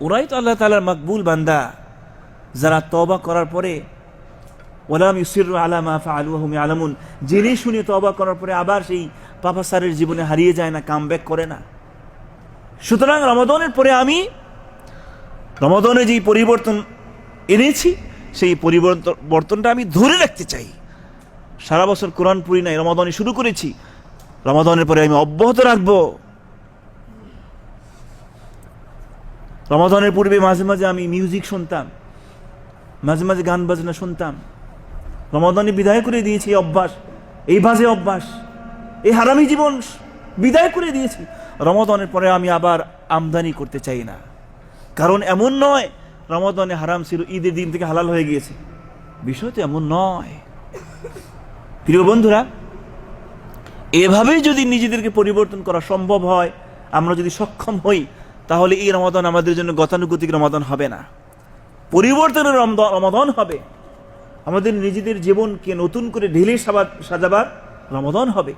ওরাই তো আল্লাহ তাআলার মাকবুল বান্দা, যারা তওবা করার পরে ওয়ালাম ইউসিরু আলা মা ফাআলু ওয়া হুম ইয়ালামুন, জেনে শুনে তওবা করার পরে আবার সেই পাপাচারের জীবনে হারিয়ে যায় না, কামব্যাক করে না। সুতরাং রমাদানের পরে আমি রমাদানে যেই পরিবর্তন এনেছি সেই পরিবর্তনটা আমি ধরে রাখতে চাই। সারা বছর কোরআন পড়ি নাই, রমাদানে শুরু করেছি, রমাদানের পরে আমি অব্যাহত রাখবো। রমাদানের পূর্বে মাঝে মাঝে আমি মিউজিক শুনতাম, মাঝে মাঝে গান বাজনা শুনতাম। রমাদানে বিদায় করে দিয়েছি এই অভ্যাস, এই বাজে অভ্যাস, এই হারামি জীবন বিদায় করে দিয়েছি। রমাদানের পরে আমি আবার আমদানি করতে চাই না। কারণ এমন নয় রমাদানে হারাম ছিল, ঈদের দিন থেকে হালাল হয়ে গিয়েছে, বিষয় তো এমন নয়। প্রিয় বন্ধুরা, এভাবেই যদি নিজেদেরকে পরিবর্তন করা সম্ভব হয়, আমরা যদি সক্ষম হই, তাহলে এই রমাদান আমাদের জন্য গতানুগতিক রমাদান হবে না, পরিবর্তনের রমাদান হবে। আমাদের নিজেদের জীবনকে নতুন করে ঢেলে সাজাবার রমাদান হবে।